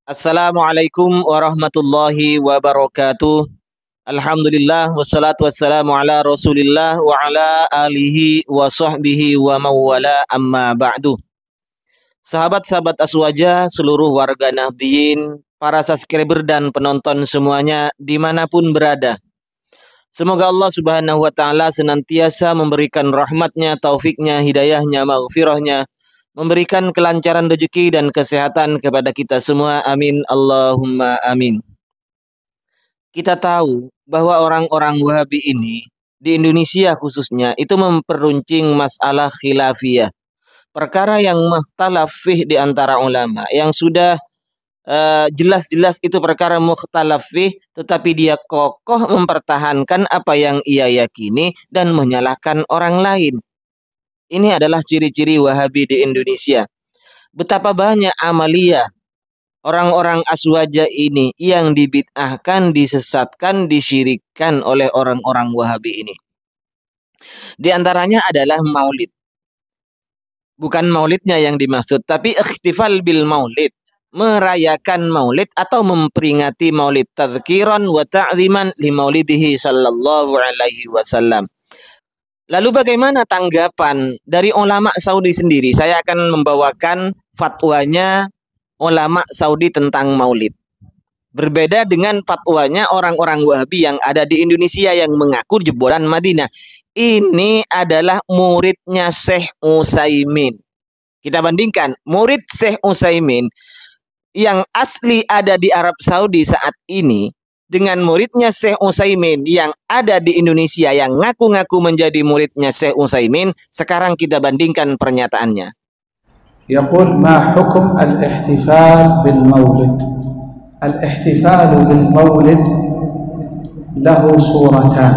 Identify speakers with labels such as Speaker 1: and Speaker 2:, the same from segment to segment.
Speaker 1: Assalamualaikum warahmatullahi wabarakatuh. Alhamdulillah wassalatu wassalamu ala Rasulillah wa ala alihi wa sahbihi wa mawala amma ba'du. Sahabat-sahabat Aswaja, seluruh warga Nahdien, para subscriber dan penonton semuanya dimanapun berada. Semoga Allah Subhanahu wa Ta'ala senantiasa memberikan rahmatnya, taufiknya, hidayahnya, maghfirahnya, memberikan kelancaran rezeki dan kesehatan kepada kita semua. Amin. Allahumma amin. Kita tahu bahwa orang-orang Wahabi ini di Indonesia khususnya itu memperuncing masalah khilafiyah. Perkara yang mukhtalaf fih di antara ulama, yang sudah jelas-jelas itu perkara mukhtalaf fih, tetapi dia kokoh mempertahankan apa yang ia yakini dan menyalahkan orang lain. Ini adalah ciri-ciri Wahabi di Indonesia. Betapa banyak amalia orang-orang Aswaja ini yang dibid'ahkan, disesatkan, disyirikkan oleh orang-orang Wahabi ini. Di antaranya adalah maulid. Bukan maulidnya yang dimaksud, tapi ikhtifal bil maulid. Merayakan maulid atau memperingati maulid. Tadhkiran wa ta'ziman li maulidihi sallallahu alaihi wasallam. Lalu bagaimana tanggapan dari ulama Saudi sendiri? Saya akan membawakan fatwanya ulama Saudi tentang maulid. Berbeda dengan fatwanya orang-orang Wahabi yang ada di Indonesia yang mengaku jebolan Madinah. Ini adalah muridnya Syekh Utsaimin. Kita bandingkan murid Syekh Utsaimin yang asli ada di Arab Saudi saat ini dengan muridnya Syekh Utsaimin yang ada di Indonesia yang ngaku-ngaku menjadi muridnya Syekh Utsaimin. Sekarang kita bandingkan pernyataannya.
Speaker 2: Yaqul ma hukum al-ihtifal bil maulid. Al-ihtifal bil maulid lahu suratan.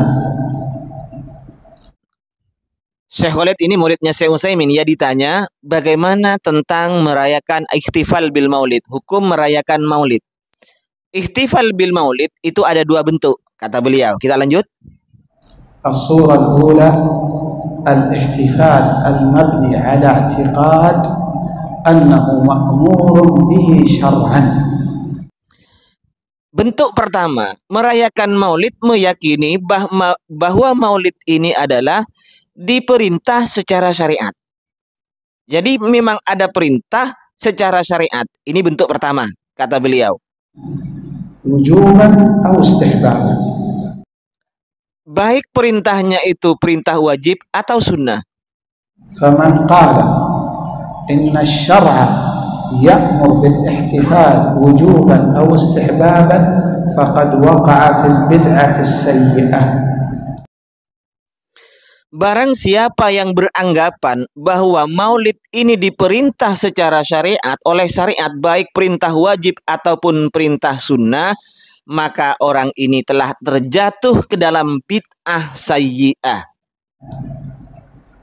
Speaker 1: Syekh Khalid ini muridnya Syekh Utsaimin. Ia ditanya bagaimana tentang merayakan ihtifal bil maulid, hukum merayakan maulid. Ihtifal bil maulid itu ada dua bentuk, kata beliau. Kita lanjut.
Speaker 2: As-surah al-ula al-ihtifal al-mabni ala i'tiqad annahu ma'murun bihi syar'an.
Speaker 1: Bentuk pertama, merayakan maulid meyakini bahwa maulid ini adalah diperintah secara syariat. Jadi memang ada perintah secara syariat. Ini bentuk pertama, kata beliau.
Speaker 2: Wujuban atau istihbaban.
Speaker 1: Baik perintahnya itu perintah wajib atau sunnah.
Speaker 2: Faman qala inna asy-syar'a ya'mur bil ihtifal wujuban aw istihbaban faqad waqa'a fil bid'ati as-sayyi'ah.
Speaker 1: Barang siapa yang beranggapan bahwa maulid ini diperintah secara syariat oleh syariat, baik perintah wajib ataupun perintah sunnah, maka orang ini telah terjatuh ke dalam bid'ah sayyi'ah.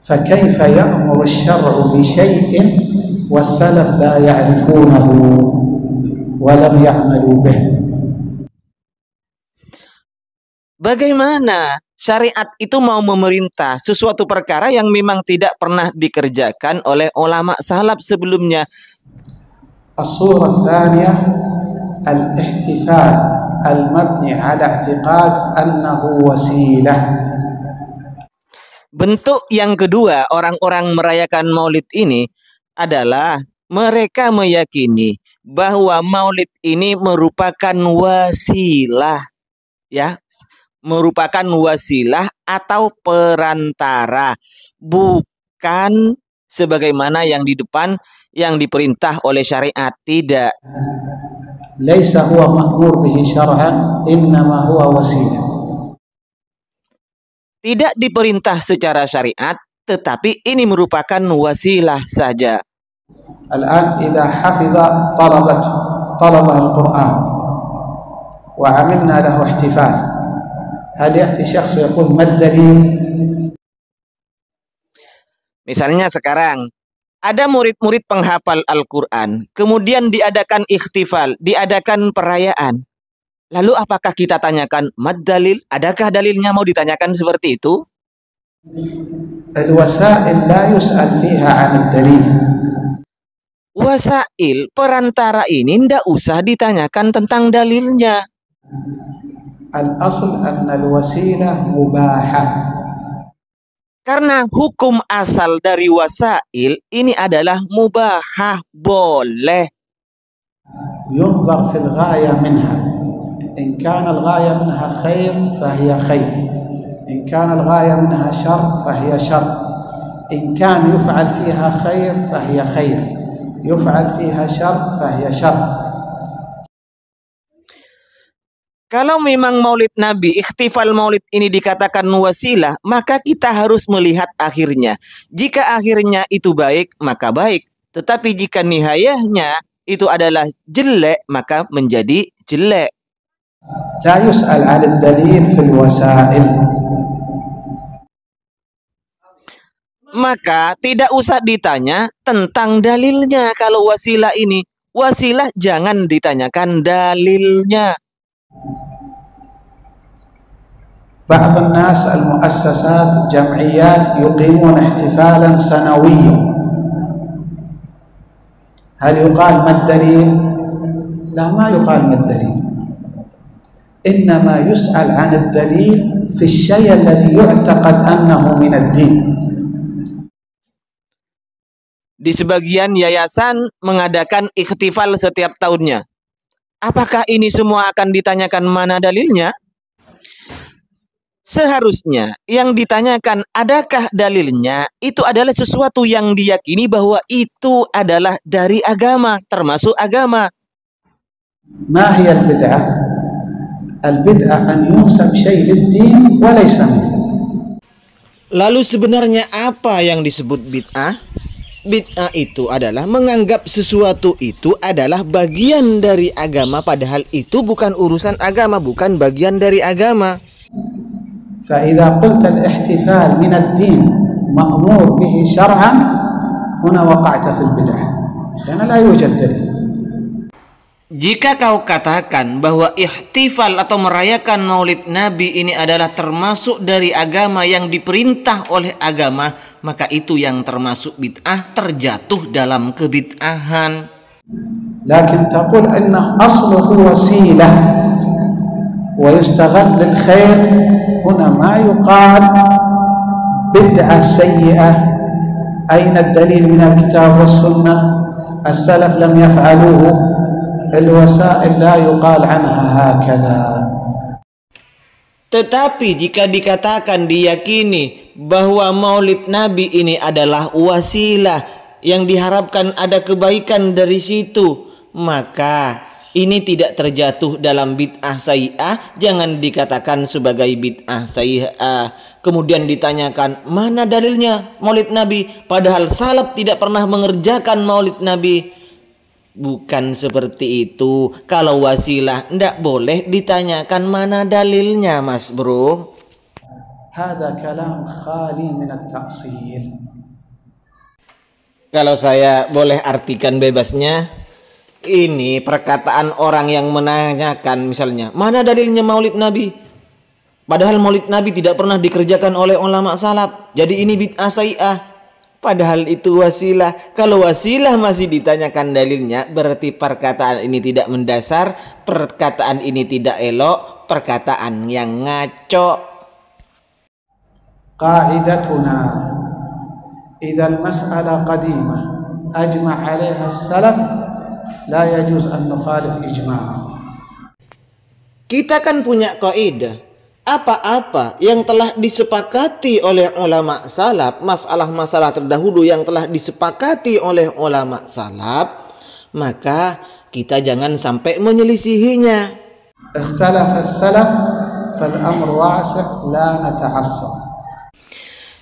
Speaker 2: فكيف يأمر الشرع بشيء والسلف لا يعرفونه ولم يعملوا به.
Speaker 1: Bagaimana syariat itu mau memerintah sesuatu perkara yang memang tidak pernah dikerjakan oleh ulama salaf sebelumnya?
Speaker 2: الصورة الثانية الاحتفال المبني على اعتقاد أنه وسيلة.
Speaker 1: Bentuk yang kedua orang-orang merayakan maulid ini adalah mereka meyakini bahwa maulid ini merupakan wasilah, ya, merupakan wasilah atau perantara, bukan sebagaimana yang di depan yang diperintah oleh syariat. Tidak.
Speaker 2: Laisa huwa ma'mur bihi syar'an, innama huwa wasilah.
Speaker 1: Tidak diperintah secara syariat, tetapi ini merupakan wasilah saja.
Speaker 2: Al-an idza hafidha talabah al-Qur'an wa 'amilna lahu ihtifal. Hal ya'ti syakhs yaqul mad dalil? Misalnya
Speaker 1: sekarang ada murid-murid penghafal Al-Quran, kemudian diadakan ikhtifal, diadakan perayaan. Lalu apakah kita tanyakan mad dalil? Adakah dalilnya mau ditanyakan seperti itu?
Speaker 2: Al-wasail la yus'al fiha 'an ad-dalil.
Speaker 1: wasail perantara ini ndak usah ditanyakan tentang dalilnya.
Speaker 2: Al-asl anna al-wasilah mubahah.
Speaker 1: Karena hukum asal dari wasail ini adalah mubahah, boleh.
Speaker 2: Yunzar fil ghaya minha. In kana al-ghaya minha khair fahiya khair. In kana al-ghaya minha syarr fahiya syarr. In kan yuf'al fiha khair fahiya khair. Yuf'al fiha syarr fahiya syarr.
Speaker 1: Kalau memang maulid Nabi, ikhtifal maulid ini dikatakan wasilah, maka kita harus melihat akhirnya. Jika akhirnya itu baik, maka baik. Tetapi jika nihayahnya itu adalah jelek, maka menjadi jelek.
Speaker 2: La yus'al 'an ad-dalil fil wasail.
Speaker 1: Maka tidak usah ditanya tentang dalilnya kalau wasilah ini. Wasilah jangan ditanyakan dalilnya.
Speaker 2: بعض الناس المؤسسات جمعيات يقيمون احتفالا سنويا هل يقال ما الدليل؟ لا، ما يقال ما الدليل، إنما يسأل عن الدليل في الشيء الذي يعتقد أنه من الدين.
Speaker 1: Di sebagian yayasan mengadakan ikhtifal setiap tahunnya. Apakah ini semua akan ditanyakan mana dalilnya? Seharusnya yang ditanyakan adakah dalilnya itu adalah sesuatu yang diyakini bahwa itu adalah dari agama, termasuk agama.
Speaker 2: ما هي البدعة؟ البدعة أن ينسب شيء للدين وليس منه.
Speaker 1: Lalu sebenarnya apa yang disebut bid'ah? Bid'ah itu adalah menganggap sesuatu itu adalah bagian dari agama, padahal itu bukan urusan agama, bukan bagian dari agama.
Speaker 2: فإذا قلت الاحتفال من الدين مأمور به شرعا هنا وقعت في البدع لأن لا يوجد دليل.
Speaker 1: Jika kau katakan bahwa ihtifal atau merayakan maulid Nabi ini adalah termasuk dari agama yang diperintah oleh agama, maka itu yang termasuk bid'ah, terjatuh dalam kebid'ahan.
Speaker 2: لكن تقول أن أصله وسيلة ويستغل للخير هنا ما يقال بدعة سيئة. أين الدليل من الكتاب والسنة؟ السلف لم يفعلوه. الوسائل لا يقال عنها هكذا.
Speaker 1: Tetapi jika dikatakan diyakini bahwa maulid Nabi ini adalah wasilah yang diharapkan ada kebaikan dari situ, maka ini tidak terjatuh dalam bid'ah sayyi'ah, jangan dikatakan sebagai bid'ah sayyi'ah. Kemudian ditanyakan, mana dalilnya maulid Nabi? Padahal salaf tidak pernah mengerjakan maulid Nabi. Bukan seperti itu. Kalau wasilah, tidak boleh ditanyakan mana dalilnya, mas bro.
Speaker 2: هذا كلام خالي من التأصيل.
Speaker 1: Kalau saya boleh artikan bebasnya, ini perkataan orang yang menanyakan misalnya, mana dalilnya maulid Nabi? Padahal maulid Nabi tidak pernah dikerjakan oleh ulama salaf. Jadi ini bid'ah sayyi'ah. Padahal itu wasilah. Kalau wasilah masih ditanyakan dalilnya, berarti perkataan ini tidak mendasar, perkataan ini tidak elok, perkataan yang ngaco.
Speaker 2: قاعدتنا إذا المسألة قديمة أجمع عليها السلف لا يجوز أن نخالف إجماعا.
Speaker 1: Kita kan punya kaidah, apa-apa yang telah disepakati oleh ulama salaf, masalah-masalah terdahulu yang telah disepakati oleh ulama salaf, maka kita jangan sampai menyelisihinya.
Speaker 2: اختلف السلف فالأمر واسع لا نتعصب.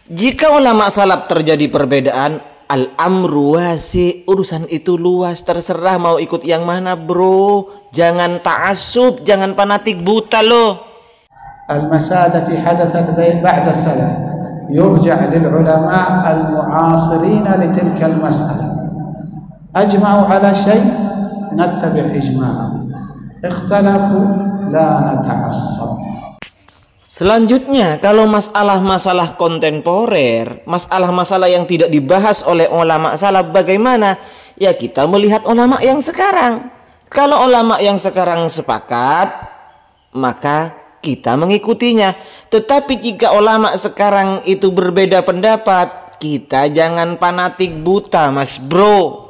Speaker 1: Jika ulama salaf terjadi perbedaan, al-amru wasi, urusan itu luas, terserah mau ikut yang mana bro. Jangan ta'assub, jangan fanatik buta loh.
Speaker 2: المسألة التي حدثت بعد السلف يرجع للعلماء المعاصرين لتلك المسألة. أجمعوا على شيء نتبع إجماعهم، اختلفوا لا نتعصب.
Speaker 1: Selanjutnya, kalau masalah-masalah kontemporer, masalah-masalah yang tidak dibahas oleh ulama salaf, bagaimana? ya kita melihat ulama yang sekarang. Kalau ulama yang sekarang sepakat, maka kita mengikutinya. Tetapi jika ulama sekarang itu berbeda pendapat, kita jangan fanatik buta, Mas Bro.